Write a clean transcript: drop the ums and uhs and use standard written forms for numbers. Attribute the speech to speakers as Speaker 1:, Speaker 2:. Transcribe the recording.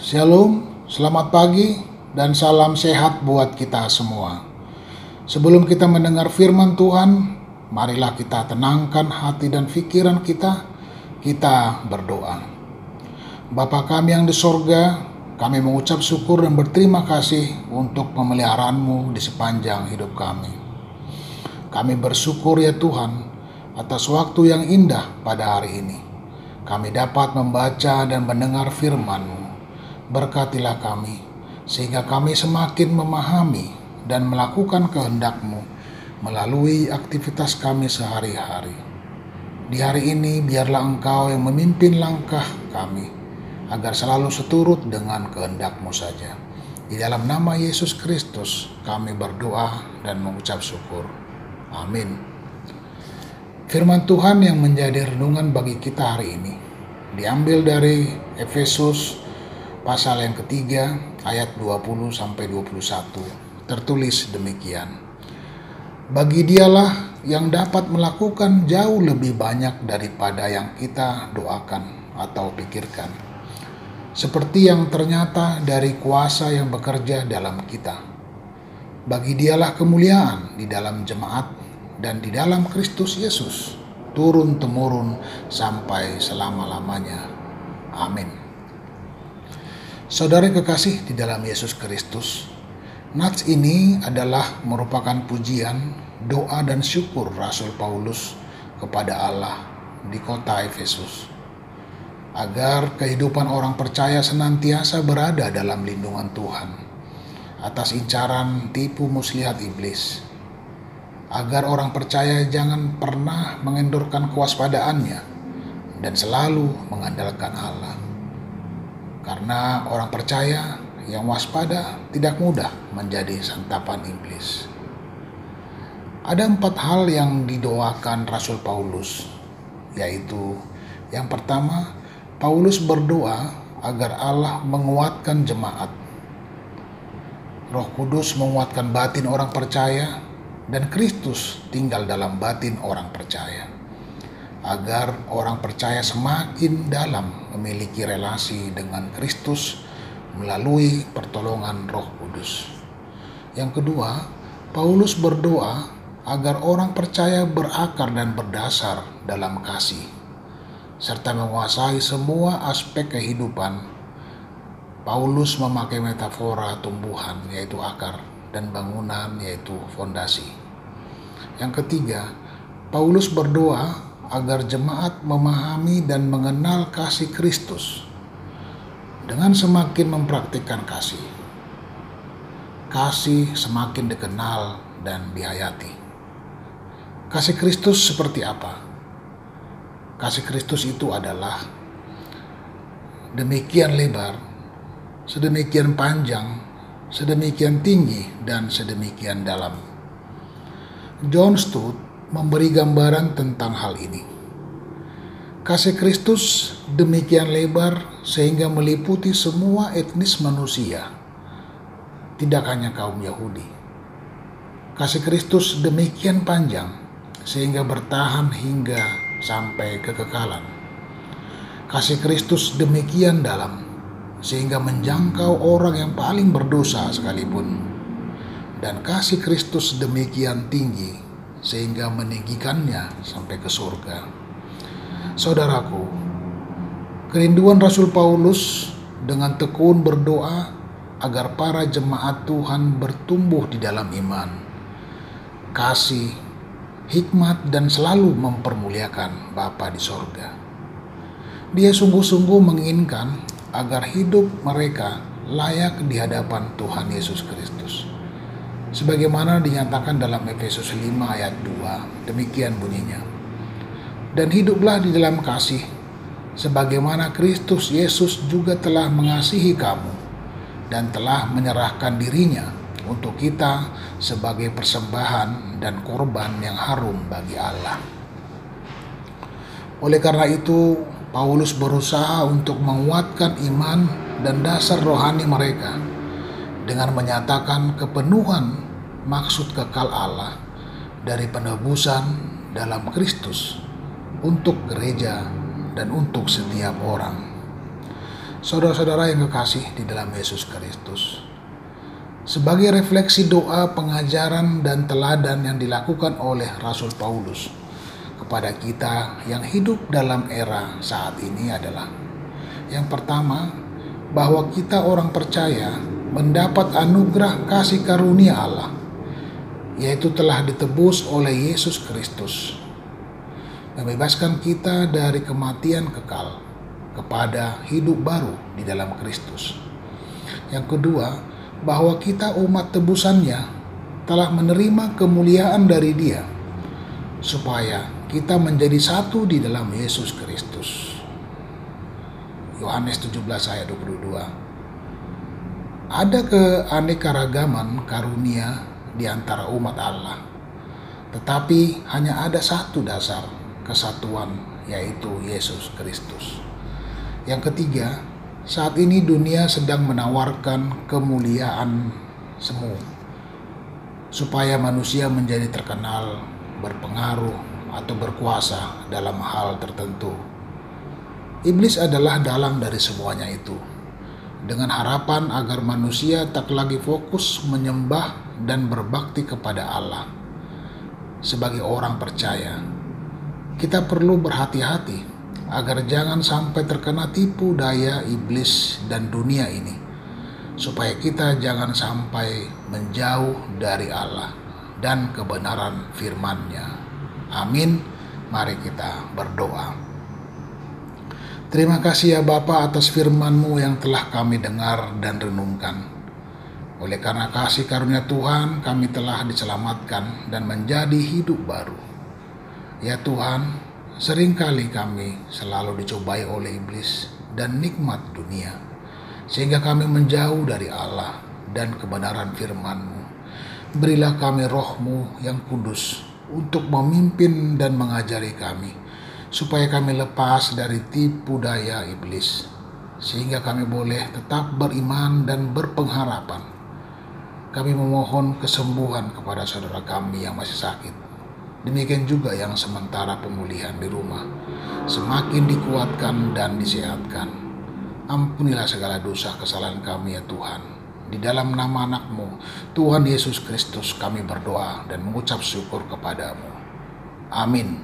Speaker 1: Shalom, selamat pagi, dan salam sehat buat kita semua. Sebelum kita mendengar firman Tuhan, marilah kita tenangkan hati dan pikiran kita berdoa. Bapa kami yang di sorga, kami mengucap syukur dan berterima kasih untuk pemeliharaan-Mu di sepanjang hidup kami. Kami bersyukur ya Tuhan, atas waktu yang indah pada hari ini. Kami dapat membaca dan mendengar firman-Mu. Berkatilah kami, sehingga kami semakin memahami dan melakukan kehendak-Mu melalui aktivitas kami sehari-hari. Di hari ini, biarlah Engkau yang memimpin langkah kami, agar selalu seturut dengan kehendak-Mu saja. Di dalam nama Yesus Kristus, kami berdoa dan mengucap syukur. Amin. Firman Tuhan yang menjadi renungan bagi kita hari ini diambil dari Efesus pasal yang ketiga, ayat 20-21, tertulis demikian. Bagi Dialah yang dapat melakukan jauh lebih banyak daripada yang kita doakan atau pikirkan, seperti yang ternyata dari kuasa yang bekerja dalam kita. Bagi Dialah kemuliaan di dalam jemaat dan di dalam Kristus Yesus, turun-temurun sampai selama-lamanya. Amin. Saudara kekasih di dalam Yesus Kristus, nats ini adalah merupakan pujian, doa dan syukur Rasul Paulus kepada Allah di kota Efesus, agar kehidupan orang percaya senantiasa berada dalam lindungan Tuhan atas incaran tipu muslihat iblis, agar orang percaya jangan pernah mengendurkan kewaspadaannya dan selalu mengandalkan Allah. Karena orang percaya yang waspada tidak mudah menjadi santapan iblis. Ada 4 hal yang didoakan Rasul Paulus, yaitu yang pertama, Paulus berdoa agar Allah menguatkan jemaat. Roh Kudus menguatkan batin orang percaya dan Kristus tinggal dalam batin orang percaya, agar orang percaya semakin dalam memiliki relasi dengan Kristus melalui pertolongan Roh Kudus. Yang kedua, Paulus berdoa agar orang percaya berakar dan berdasar dalam kasih, serta menguasai semua aspek kehidupan. Paulus memakai metafora tumbuhan, yaitu akar, dan bangunan, yaitu fondasi. Yang ketiga, Paulus berdoa agar jemaat memahami dan mengenal kasih Kristus. Dengan semakin mempraktikkan kasih, semakin dikenal dan dihayati. Kasih Kristus seperti apa? Kasih Kristus itu adalah demikian lebar, sedemikian panjang, sedemikian tinggi, dan sedemikian dalam. John Stott memberi gambaran tentang hal ini. Kasih Kristus demikian lebar sehingga meliputi semua etnis manusia, tidak hanya kaum Yahudi. Kasih Kristus demikian panjang sehingga bertahan hingga sampai kekekalan. Kasih Kristus demikian dalam sehingga menjangkau orang yang paling berdosa sekalipun. Dan kasih Kristus demikian tinggi sehingga meninggikannya sampai ke surga. Saudaraku, kerinduan Rasul Paulus dengan tekun berdoa agar para jemaat Tuhan bertumbuh di dalam iman, kasih, hikmat, dan selalu mempermuliakan Bapa di sorga. Dia sungguh-sungguh menginginkan agar hidup mereka layak di hadapan Tuhan Yesus Kristus, sebagaimana dinyatakan dalam Efesus 5 ayat 2, demikian bunyinya. Dan hiduplah di dalam kasih, sebagaimana Kristus Yesus juga telah mengasihi kamu, dan telah menyerahkan dirinya untuk kita sebagai persembahan dan korban yang harum bagi Allah. Oleh karena itu, Paulus berusaha untuk menguatkan iman dan dasar rohani mereka dengan menyatakan kepenuhan maksud kekal Allah dari penebusan dalam Kristus untuk gereja dan untuk setiap orang. Saudara-saudara yang kekasih di dalam Yesus Kristus, sebagai refleksi doa, pengajaran, dan teladan yang dilakukan oleh Rasul Paulus kepada kita yang hidup dalam era saat ini adalah: yang pertama, bahwa kita orang percaya mendapat anugerah kasih karunia Allah, yaitu telah ditebus oleh Yesus Kristus, membebaskan kita dari kematian kekal kepada hidup baru di dalam Kristus. Yang kedua, bahwa kita umat tebusannya telah menerima kemuliaan dari Dia, supaya kita menjadi satu di dalam Yesus Kristus. Yohanes 17 ayat 22. Ada keanekaragaman karunia di antara umat Allah, tetapi hanya ada satu dasar kesatuan, yaitu Yesus Kristus. Yang ketiga, saat ini dunia sedang menawarkan kemuliaan semu, supaya manusia menjadi terkenal, berpengaruh, atau berkuasa dalam hal tertentu. Iblis adalah dalang dari semuanya itu, dengan harapan agar manusia tak lagi fokus menyembah dan berbakti kepada Allah. Sebagai orang percaya, kita perlu berhati-hati agar jangan sampai terkena tipu daya iblis dan dunia ini, supaya kita jangan sampai menjauh dari Allah dan kebenaran firman-Nya. Amin. Mari kita berdoa. Terima kasih ya Bapa atas firman-Mu yang telah kami dengar dan renungkan. Oleh karena kasih karunia Tuhan, kami telah diselamatkan dan menjadi hidup baru. Ya Tuhan, seringkali kami selalu dicobai oleh iblis dan nikmat dunia, sehingga kami menjauh dari Allah dan kebenaran firman-Mu. Berilah kami roh-Mu yang kudus untuk memimpin dan mengajari kami, supaya kami lepas dari tipu daya iblis, sehingga kami boleh tetap beriman dan berpengharapan. Kami memohon kesembuhan kepada saudara kami yang masih sakit. Demikian juga yang sementara pemulihan di rumah, semakin dikuatkan dan disehatkan. Ampunilah segala dosa kesalahan kami ya Tuhan. Di dalam nama anak-Mu, Tuhan Yesus Kristus, kami berdoa dan mengucap syukur kepadamu. Amin.